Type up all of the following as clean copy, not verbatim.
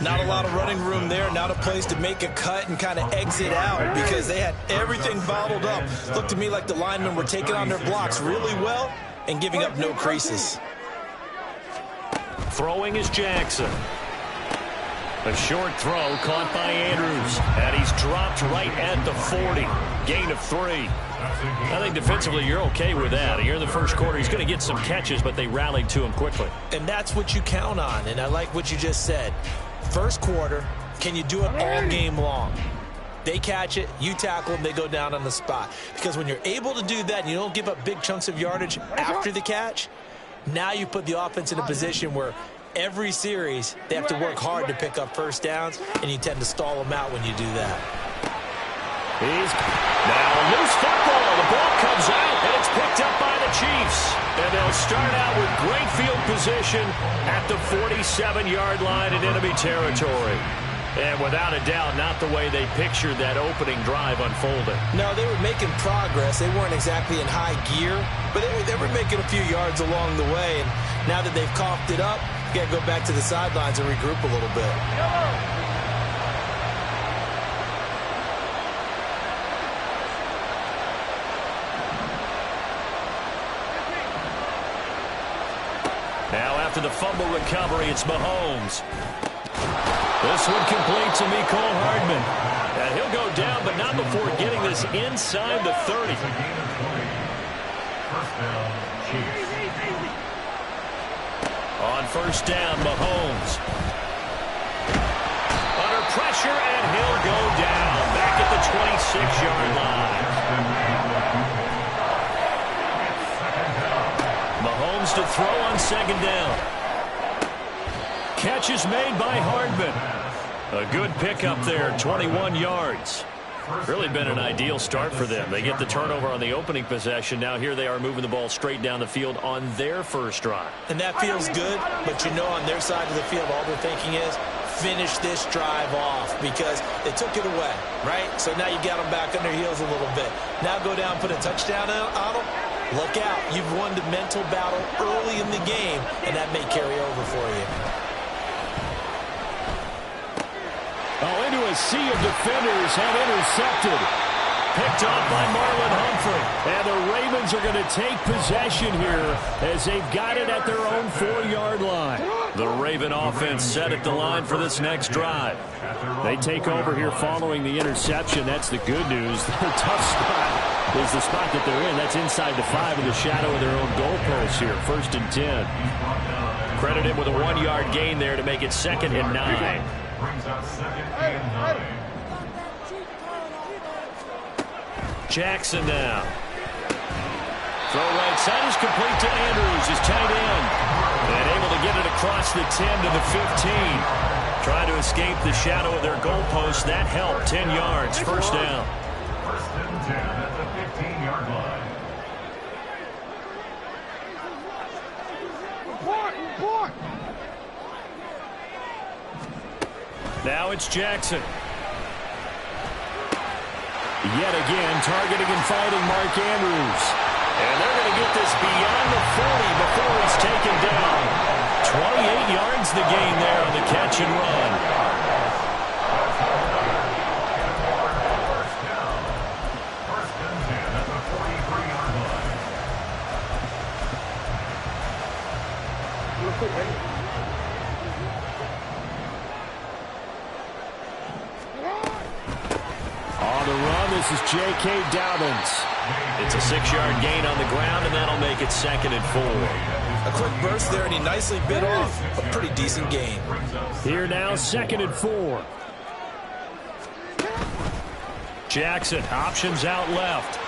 Not a lot of running room there, not a place to make a cut and kind of exit out because they had everything bottled up. Looked to me like the linemen were taking on their blocks really well and giving up no creases. Throwing is Jackson. A short throw caught by Andrews, and he's dropped right at the 40. Gain of 3. I think defensively you're okay with that. Here in the first quarter, he's going to get some catches, but they rallied to him quickly. And that's what you count on, and I like what you just said. First quarter, can you do it all game long? They catch it, you tackle them, they go down on the spot. Because when you're able to do that and you don't give up big chunks of yardage after the catch, now you put the offense in a position where every series they have to work hard to pick up first downs, and you tend to stall them out when you do that. He's now a loose football. The ball comes out, and it's picked up by the Chiefs. And they'll start out with great field position at the 47-yard line in enemy territory. And without a doubt, not the way they pictured that opening drive unfolding. No, they were making progress. They weren't exactly in high gear, but they were making a few yards along the way. And now that they've coughed it up, you got to go back to the sidelines and regroup a little bit. Now after the fumble recovery, it's Mahomes. This one complete to Mecole Hardman. And he'll go down, but not before getting this inside the 30. On first down, Mahomes. Under pressure, and he'll go down. Back at the 26-yard line. Mahomes to throw on second down. Catch is made by Hardman. A good pickup there, 21 yards. Really been an ideal start for them. They get the turnover on the opening possession. Now here they are moving the ball straight down the field on their first drive. And that feels good, but you know on their side of the field all they're thinking is finish this drive off because they took it away, right? So now you got them back on their heels a little bit. Now go down, put a touchdown on them. Look out. You've won the mental battle early in the game, and that may carry over for you. Oh, into a sea of defenders and intercepted. Picked off by Marlon Humphrey. And the Ravens are going to take possession here as they've got it at their own 4-yard line. The Raven offense set at the line for this next drive. They take over here following the interception. That's the good news. The tough spot is the spot that they're in. That's inside the 5 in the shadow of their own goalpost here. 1st and 10. Credit him with a 1-yard gain there to make it 2nd and 9. Jackson now. Throw right side is complete to Andrews, his tight end. And able to get it across the 10 to the 15. Trying to escape the shadow of their goalpost. That helped. 10 yards. First down. 1st and 10 at the 15-yard line. Now it's Jackson. Yet again, targeting and fighting Mark Andrews. And they're going to get this beyond the 40 before he's taken down. 28 yards the gain there on the catch and run. First and 10 at the 43-yard line. On the run, this is J.K. Dobbins. It's a 6-yard gain on the ground, and that'll make it 2nd and 4. A quick burst there, and he nicely bit off a pretty decent gain. Here now, 2nd and 4. Jackson, options out left.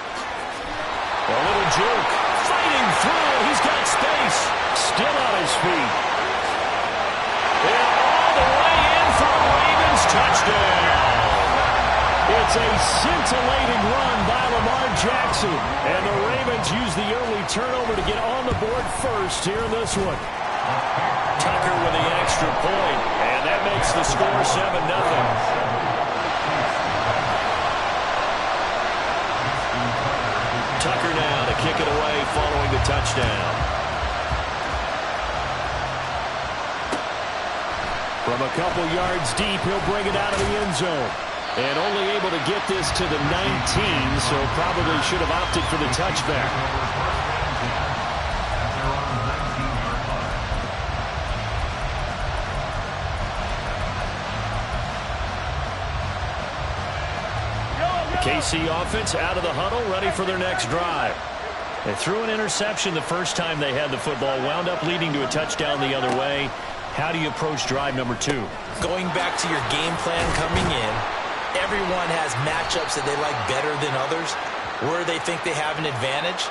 A little juke. Fighting through. He's got space. Still on his feet. And all the way in for a Ravens touchdown. It's a scintillating run by Lamar Jackson. And the Ravens use the early turnover to get on the board first here in this one. Tucker with the extra point. And that makes the score 7-0. Tucker now to kick it away following the touchdown. From a couple yards deep, he'll bring it out of the end zone. And only able to get this to the 19, so probably should have opted for the touchback. KC offense out of the huddle, ready for their next drive. They threw an interception the first time they had the football, wound up leading to a touchdown the other way. How do you approach drive number 2? Going back to your game plan coming in, everyone has matchups that they like better than others. Where they think they have an advantage,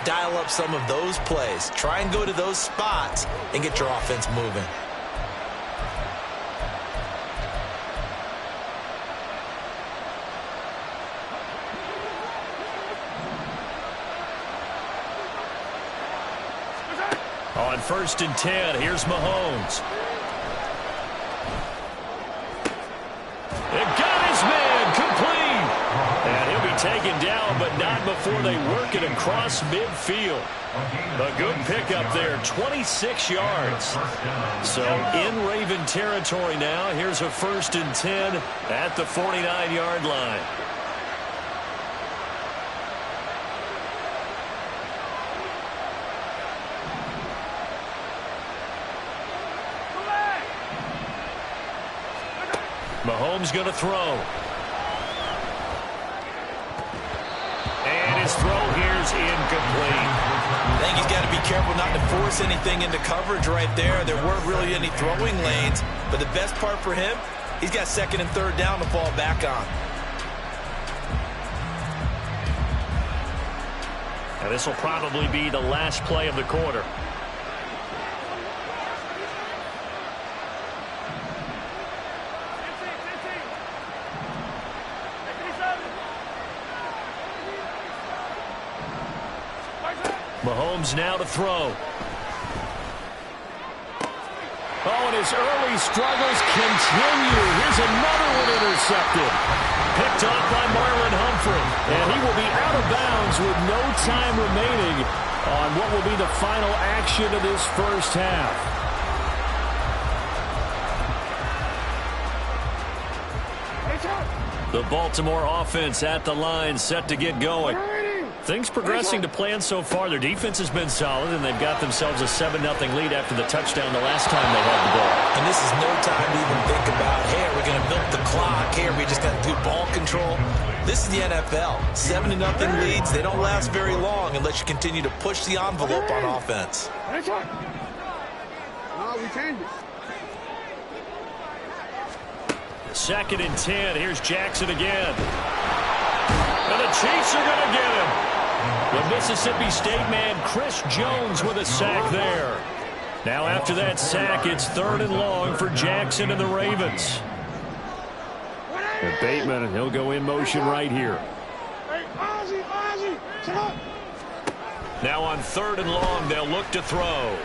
dial up some of those plays. Try and go to those spots and get your offense moving. On 1st and 10, here's Mahomes. It got his man complete. And he'll be taken down, but not before they work it across midfield. A good pickup there, 26 yards. So in Raven territory now, here's a 1st and 10 at the 49-yard line. Mahomes going to throw. And his throw here's incomplete. I think he's got to be careful not to force anything into coverage right there. There weren't really any throwing lanes, but the best part for him, he's got 2nd and 3rd down to fall back on. And this will probably be the last play of the quarter. Mahomes now to throw. Oh, and his early struggles continue. Here's another one intercepted. Picked off by Marlon Humphrey. And he will be out of bounds with no time remaining on what will be the final action of this first half. The Baltimore offense at the line, set to get going. Things progressing to plan so far. Their defense has been solid, and they've got themselves a 7-0 lead after the touchdown the last time they had the ball. And this is no time to even think about, hey, are we going to milk the clock? Hey, are we just going to do ball control? This is the NFL. 7-0 leads. They don't last very long unless you continue to push the envelope on offense. We changed it. 2nd and 10. Here's Jackson again. And the Chiefs are going to get him. The Mississippi State man, Chris Jones, with a sack there. Now after that sack, it's 3rd and long for Jackson and the Ravens. And Bateman, he'll go in motion right here. Now on 3rd and long, they'll look to throw.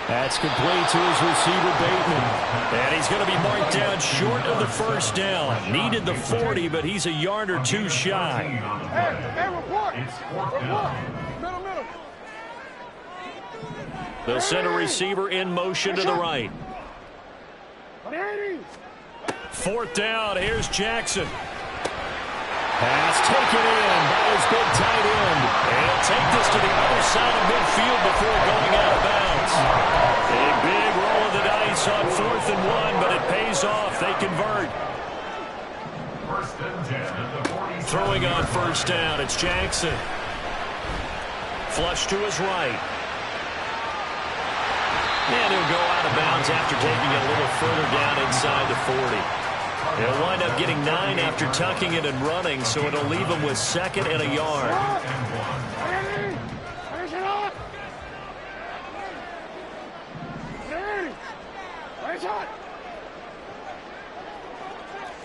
That's complete to his receiver, Bateman. And he's going to be marked down short of the 1st down. Needed the 40, but he's a yard or 2 shy. Hey, report. Middle. They'll send a receiver in motion to the right. 4th down, here's Jackson. Pass taken in by his big tight end. And he'll take this to the other side of midfield before going out of bounds. A big roll of the dice on 4th and 1, but it pays off. They convert. 1st and 10 at the 40. Throwing on 1st down, it's Jackson. Flush to his right. And he'll go out of bounds after taking a little further down inside the 40. They'll wind up getting 9 after tucking it and running, so it'll leave them with 2nd and a yard.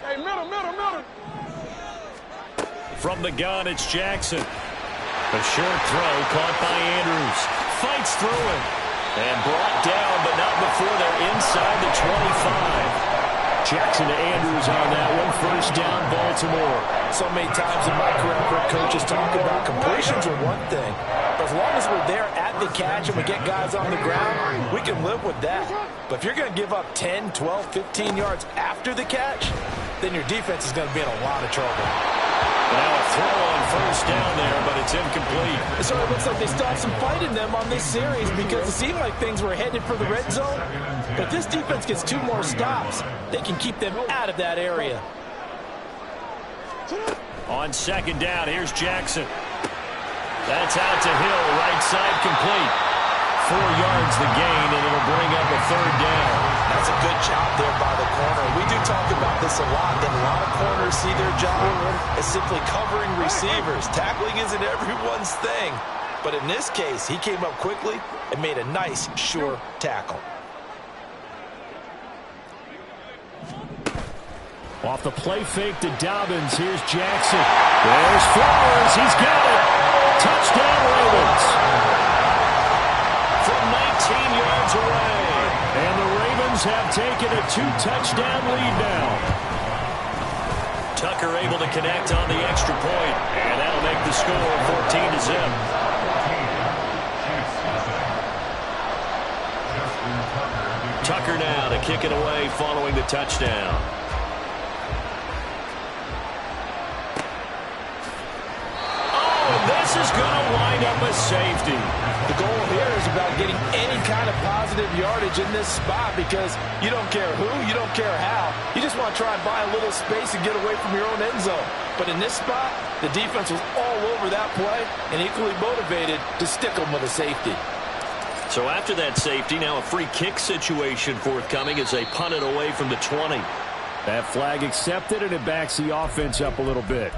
Hey, middle. From the gun, it's Jackson. A short throw caught by Andrews. Fights through it. And brought down, but not before they're inside the 25. Jackson to Andrews on that one. 1st down, Baltimore. So many times in my career, I've heard coaches talk about completions are one thing, but as long as we're there at the catch and we get guys on the ground, we can live with that. But if you're going to give up 10, 12, 15 yards after the catch, then your defense is going to be in a lot of trouble. Now a throw on first down there, but it's incomplete. It sort of looks like they still have some fight in them on this series because it seemed like things were headed for the red zone. But this defense gets 2 more stops. They can keep them out of that area. On second down, here's Jackson. That's out to Hill, right side complete. 4 yards the gain, and it'll bring up a third down. That's a good job there by the corner. We do talk about this a lot, that a lot of corners see their job as simply covering receivers. Tackling isn't everyone's thing. But in this case, he came up quickly and made a nice, sure tackle. Off the play fake to Dobbins, here's Jackson. There's Flowers, he's got it. Touchdown Ravens. From 19 yards away. And the Ravens have taken a 2-touchdown lead now. Tucker able to connect on the extra point. And that'll make the score 14-0. Tucker now to kick it away following the touchdown. This is going to wind up a safety. The goal here is about getting any kind of positive yardage in this spot because you don't care who, you don't care how. You just want to try and buy a little space and get away from your own end zone. But in this spot, the defense was all over that play and equally motivated to stick them with a safety. So after that safety, now a free kick situation forthcoming as they punt it away from the 20. That flag accepted, and it backs the offense up a little bit.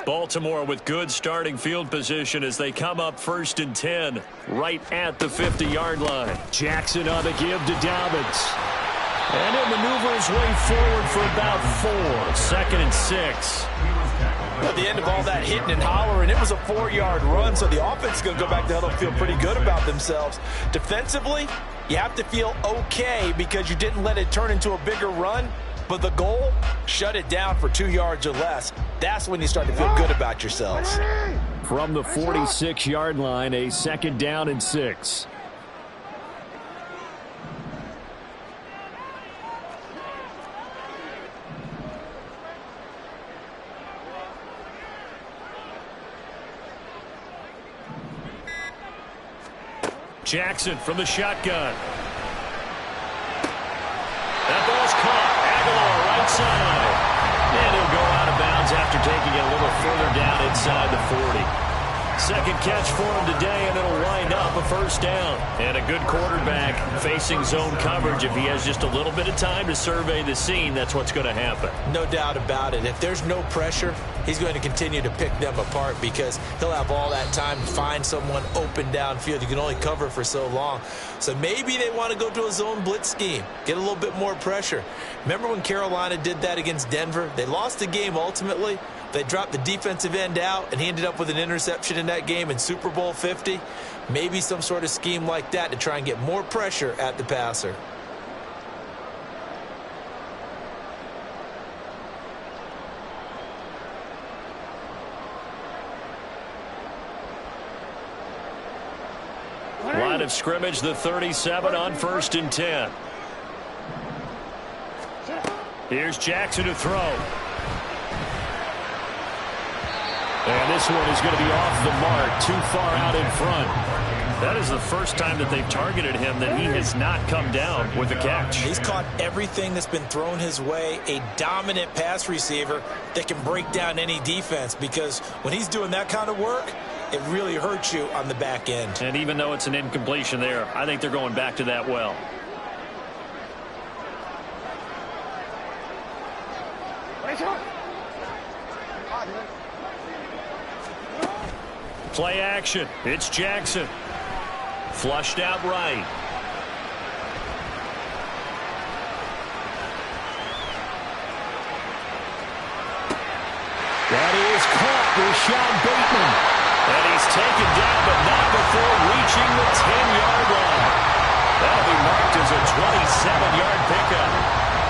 Baltimore with good starting field position as they come up 1st and 10 right at the 50-yard line. Jackson on the give to Dobbins. And it maneuvers way forward for about 4. 2nd and 6. At the end of all that hitting and hollering, it was a 4-yard run, so the offense is going to go back to huddle and feel pretty good about themselves. Defensively, you have to feel okay because you didn't let it turn into a bigger run. But the goal, shut it down for 2 yards or less. That's when you start to feel good about yourselves. From the 46-yard line, a 2nd down and 6. Jackson from the shotgun. That ball's caught. Aguilar right side. And he'll go out of bounds after taking it a little further down inside the 40. Second catch for him today, and it'll wind up a 1st down. And a good quarterback facing zone coverage. If he has just a little bit of time to survey the scene, that's what's going to happen. No doubt about it. If there's no pressure, he's going to continue to pick them apart because he'll have all that time to find someone open downfield. You can only cover for so long. So maybe they want to go to a zone blitz scheme, get a little bit more pressure. Remember when Carolina did that against Denver? They lost the game ultimately. They dropped the defensive end out, and he ended up with an interception in that game in Super Bowl 50. Maybe some sort of scheme like that to try and get more pressure at the passer. Line of scrimmage, the 37 on 1st and 10. Here's Jackson to throw. And this one is going to be off the mark, too far out in front. That is the first time that they've targeted him that he has not come down with a catch. He's caught everything that's been thrown his way, a dominant pass receiver that can break down any defense because when he's doing that kind of work, it really hurts you on the back end. And even though it's an incompletion there, I think they're going back to that well. Play action. It's Jackson. Flushed out right. That is caught with Sean Bateman. And he's taken down, but not before reaching the 10-yard line. That'll be marked as a 27-yard pickup.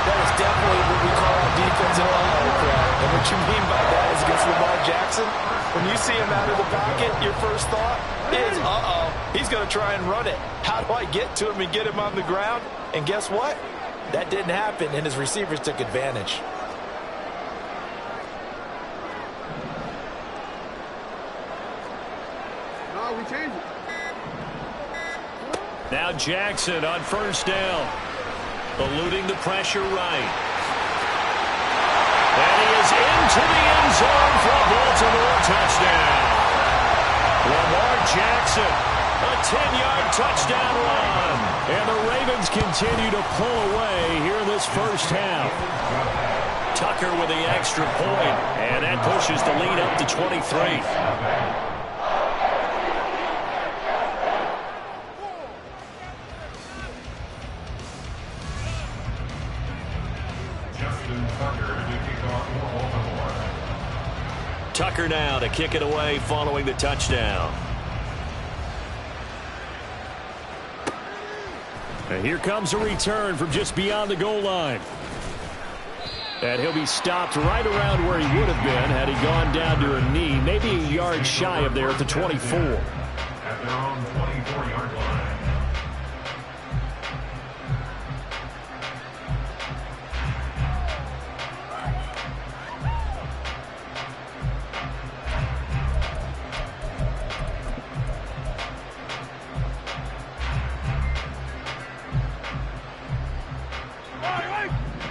That is definitely what we call our defensive line, Brad. And what you mean by that is against Lamar Jackson, when you see him out of the pocket, your first thought is, he's going to try and run it. How do I get to him and get him on the ground? And guess what? That didn't happen, and his receivers took advantage. No, we changed it. Now Jackson on first down. Eluding the pressure right. And he is into the end zone for a Baltimore touchdown. Lamar Jackson, a 10-yard touchdown run. And the Ravens continue to pull away here in this first half. Tucker with the extra point, and that pushes the lead up to 23. Tucker now to kick it away following the touchdown. And here comes a return from just beyond the goal line. And he'll be stopped right around where he would have been had he gone down to a knee, maybe a yard shy of there at the 24. At their own 24-yard line.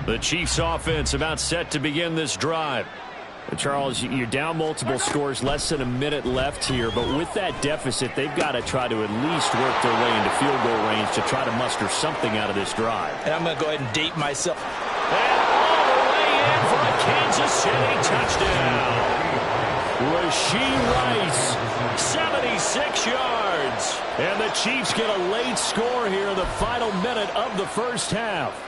The Chiefs offense about set to begin this drive. Charles, you're down multiple scores, less than a minute left here, but with that deficit, they've got to try to at least work their way into field goal range to try to muster something out of this drive. And I'm going to go ahead and date myself. And all the way in for a Kansas City touchdown. Rashee Rice, 76 yards. And the Chiefs get a late score here in the final minute of the first half.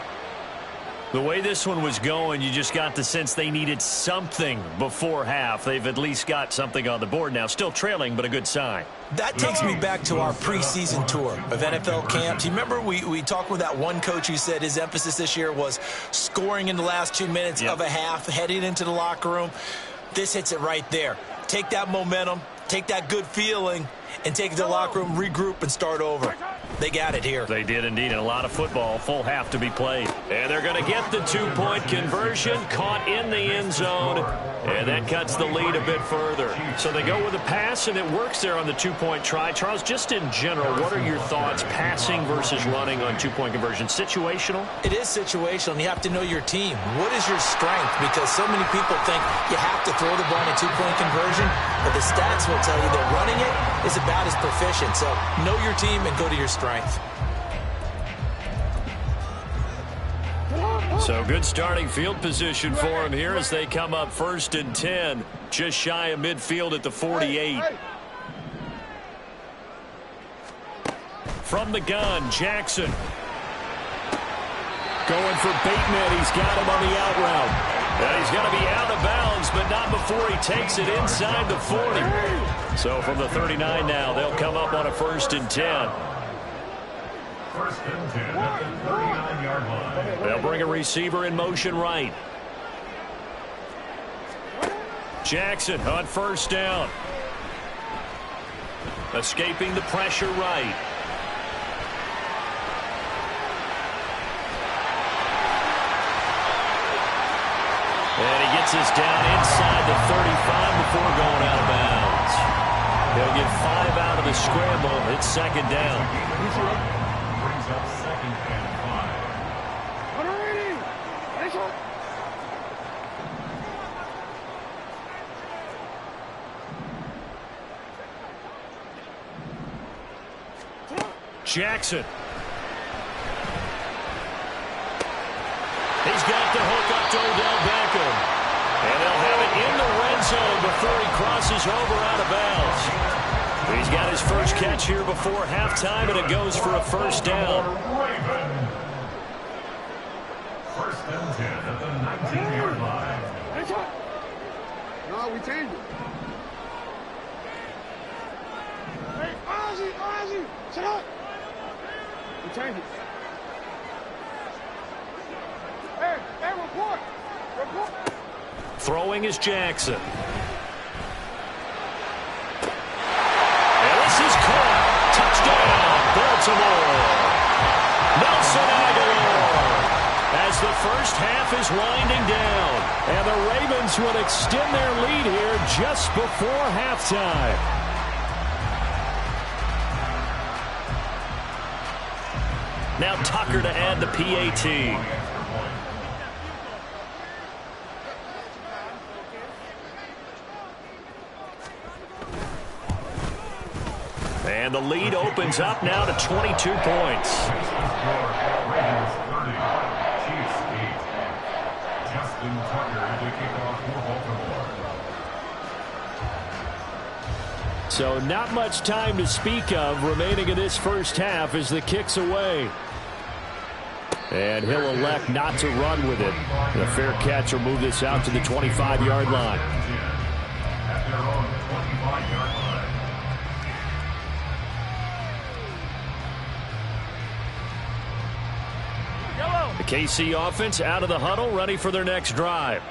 The way this one was going, you just got the sense they needed something before half. They've at least got something on the board now. Still trailing, but a good sign. That takes me back to our preseason tour of NFL camps. You remember we talked with that one coach who said his emphasis this year was scoring in the last 2 minutes of a half, heading into the locker room. This hits it right there. Take that momentum, take that good feeling, and take it to the locker room, regroup, and start over. They got it here. They did indeed, and a lot of football, full half to be played. And they're going to get the two-point conversion, caught in the end zone, and that cuts the lead a bit further. So they go with a pass, and it works there on the two-point try. Charles, just in general, what are your thoughts, passing versus running on two-point conversion? Situational? It is situational, and you have to know your team. What is your strength? Because so many people think you have to throw the ball in a two-point conversion, but the stats will tell you that running it is about as proficient. So know your team and go to your strength. So good starting field position for him here as they come up 1st and 10, just shy of midfield at the 48. From the gun, Jackson. Going for Bateman. He's got him on the out route. And he's going to be out of bounds, but not before he takes it inside the 40. So from the 39 now, they'll come up on a 1st and 10. 1st and 10 at the 39-yard line. They'll bring a receiver in motion right. Jackson on 1st down. Escaping the pressure right. And he gets us down inside the 35 before going out of bounds. They'll get 5 out of the scramble. It's 2nd down. Brings up 2nd and 5. Jackson. He's got the hook up to Odell Beckham. And they'll have it in the red zone before he crosses over out of bounds. He's got his first catch here before halftime, and it goes for a first down. First and 10 at the 19-yard line. No, we changed it. Hey, Ozzy, shut up. We changed it. Hey, report. Throwing is Jackson. And this is caught. Touchdown, Baltimore. Nelson Aguilar. As the first half is winding down. And the Ravens would extend their lead here just before halftime. Now Tucker to add the PAT. And the lead opens up now to 22 points. Ravens 30, Chiefs 8. Justin Tucker to kick off for Baltimore. So not much time to speak of remaining in this first half as the kick's away. And he'll elect not to run with it. And a fair catch will move this out to the 25-yard line. At their own 25-yard line. The KC offense out of the huddle, ready for their next drive.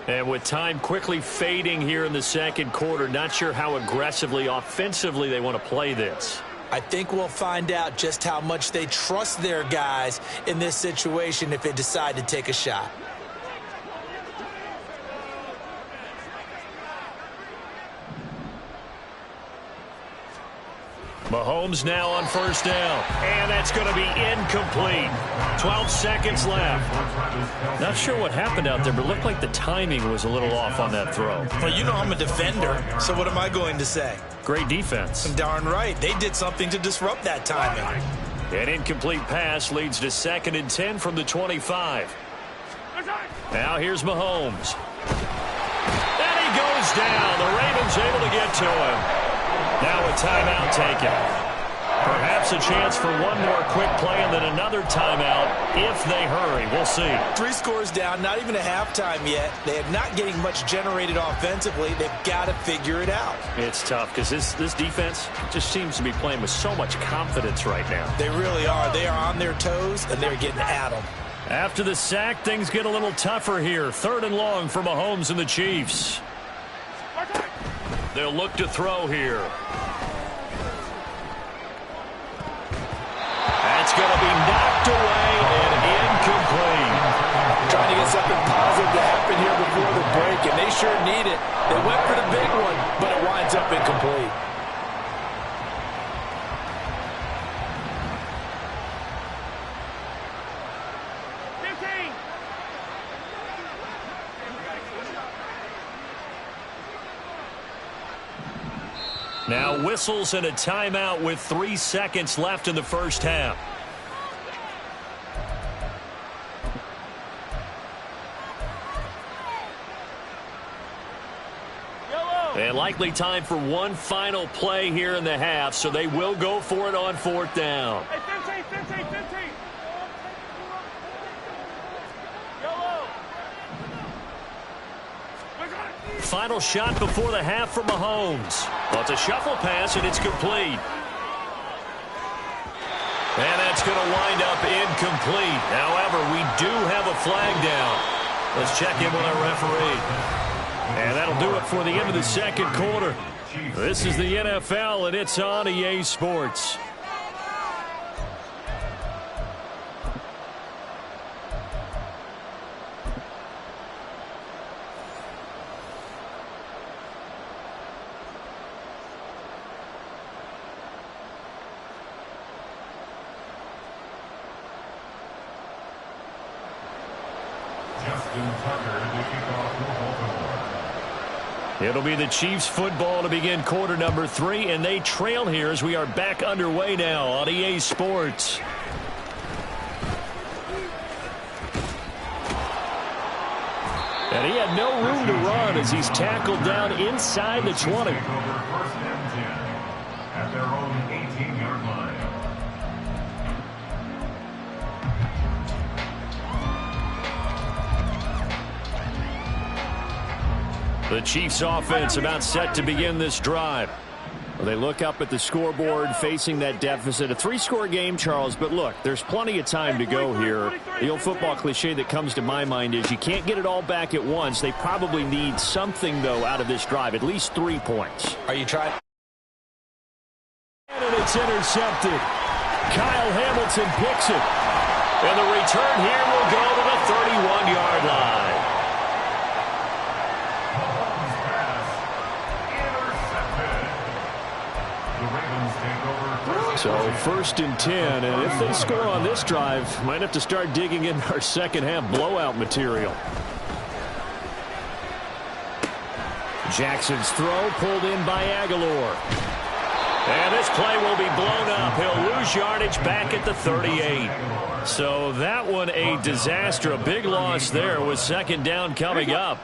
And with time quickly fading here in the second quarter, not sure how aggressively, offensively they want to play this. I think we'll find out just how much they trust their guys in this situation if they decide to take a shot. Mahomes now on first down. And that's going to be incomplete. 12 seconds left. Not sure what happened out there, but it looked like the timing was a little off on that throw. Well, you know I'm a defender, so what am I going to say? Great defense. Darn right. They did something to disrupt that timing. An incomplete pass leads to 2nd and 10 from the 25. Now here's Mahomes. And he goes down. The Ravens able to get to him. Now a timeout taken. Perhaps a chance for one more quick play and then another timeout if they hurry. We'll see. 3 scores down, not even a halftime yet. They are not getting much generated offensively. They've got to figure it out. It's tough because this defense just seems to be playing with so much confidence right now. They really are. They are on their toes, and they're getting at them. After the sack, things get a little tougher here. 3rd and long for Mahomes and the Chiefs. They'll look to throw here. That's going to be knocked away and incomplete. Trying to get something positive to happen here before the break, and they sure need it. They went for the big one, but it winds up incomplete. Now whistles and a timeout with 3 seconds left in the first half. And likely time for one final play here in the half, so they will go for it on 4th down. Hey, 15. Final shot before the half for Mahomes. Well, it's a shuffle pass, and it's complete. And that's going to wind up incomplete. However, we do have a flag down. Let's check in with our referee. And that'll do it for the end of the second quarter. This is the NFL, and it's on EA Sports. It'll be the Chiefs football to begin quarter number 3, and they trail here as we are back underway now on EA Sports. And he had no room to run as he's tackled down inside the 20. at their own 18-yard line. The Chiefs offense about set to begin this drive. Well, they look up at the scoreboard facing that deficit. A 3-score game, Charles, but look, there's plenty of time to go here. The old football cliche that comes to my mind is you can't get it all back at once. They probably need something, though, out of this drive, at least 3 points. Are you trying? And it's intercepted. Kyle Hamilton picks it. And the return here will go to the 31-yard line. So 1st and 10, and if they score on this drive, might have to start digging in our second half blowout material. Jackson's throw pulled in by Aguilar. And this play will be blown up. He'll lose yardage back at the 38. So that one a disaster. A big loss there with second down coming up.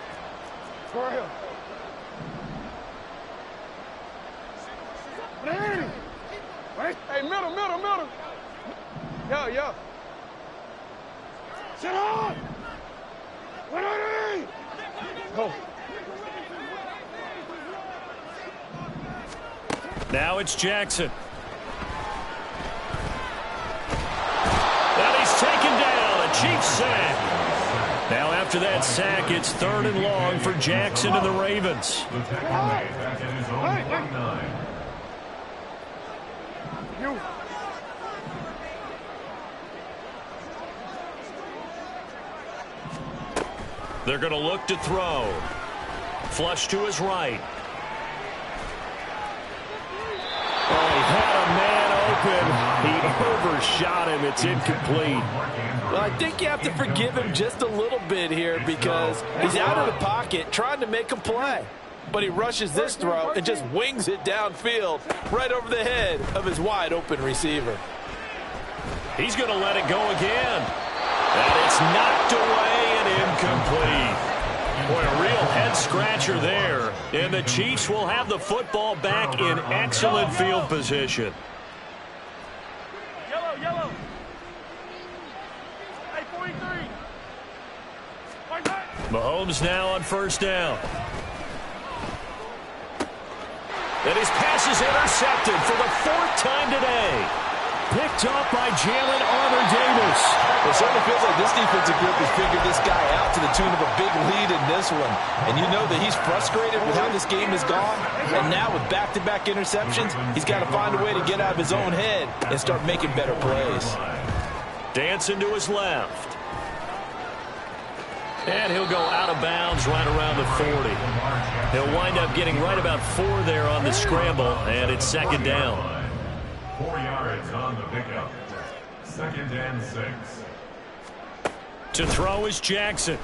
Hey, middle. Yo. Sit on. Go. Now it's Jackson. And he's taken down. A Chiefs sack. Now after that sack, it's 3rd and long for Jackson and the Ravens. The tackle made back in his own 29. They're going to look to throw. Flush to his right. Oh, he had a man open. He overshot him. It's incomplete. Well, I think you have to forgive him just a little bit here because he's out of the pocket trying to make a play. But he rushes this throw and just wings it downfield right over the head of his wide-open receiver. He's going to let it go again. And it's knocked away and incomplete. Boy, a real head-scratcher there. And the Chiefs will have the football back in excellent field position. Yellow. Hey, 43. Mahomes now on 1st down. And his pass is intercepted for the 4th time today. Picked up by Jalen Armour-Davis. It certainly feels like this defensive group has figured this guy out to the tune of a big lead in this one. And you know that he's frustrated with how this game has gone. And now with back-to-back interceptions, he's got to find a way to get out of his own head and start making better plays. Dancing to his left. And he'll go out of bounds right around the 40. He'll wind up getting right about 4 there on the scramble, and it's 2nd down. 4 yards on the pickup. 2nd and 6. To throw is Jackson.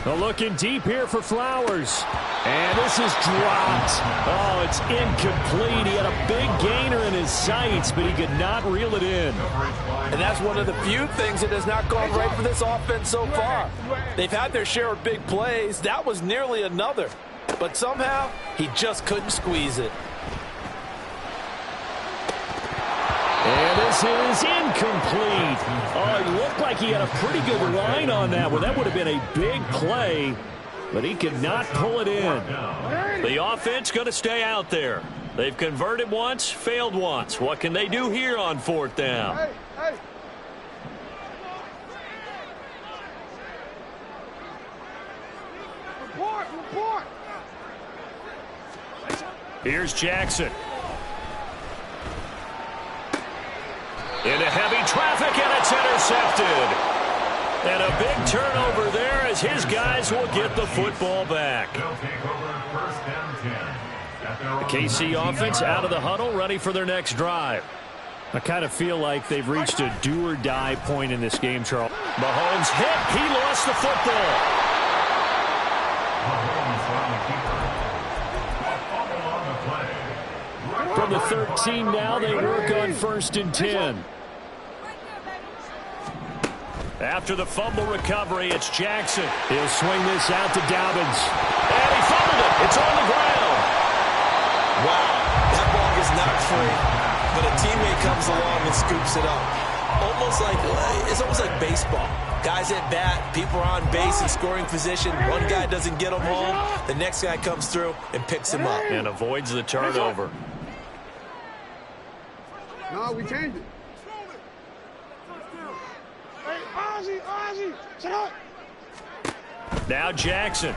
Looking deep here for Flowers. And this is dropped. Oh, it's incomplete. He had a big gainer in his sights, but he could not reel it in. And that's one of the few things that has not gone right for this offense so far. They've had their share of big plays. That was nearly another. But somehow, he just couldn't squeeze it. And this is incomplete. Oh, it looked like he had a pretty good line on that one. That would have been a big play, but he could not pull it in. The offense going to stay out there. They've converted once, failed once. What can they do here on 4th down? Hey. Report. Here's Jackson. Into heavy traffic, and it's intercepted. And a big turnover there as his guys will get the football back. They'll take over 1st and 10. The KC offense out of the huddle, ready for their next drive. I kind of feel like they've reached a do-or-die point in this game, Charles. Mahomes hit. He lost the football. Mahomes on the keeper. A fumble on the play. From the 13 now, they work on 1st and 10. After the fumble recovery, it's Jackson. He'll swing this out to Dobbins. And he fumbled it. It's on the ground. Wow, that is not free, but a teammate comes along and scoops it up. It's almost like baseball. Guys at bat, people are on base in scoring position. One guy doesn't get him home. The next guy comes through and picks him up. And avoids the turnover. No, we changed it. Hey, Ozzie, shut up. Now Jackson.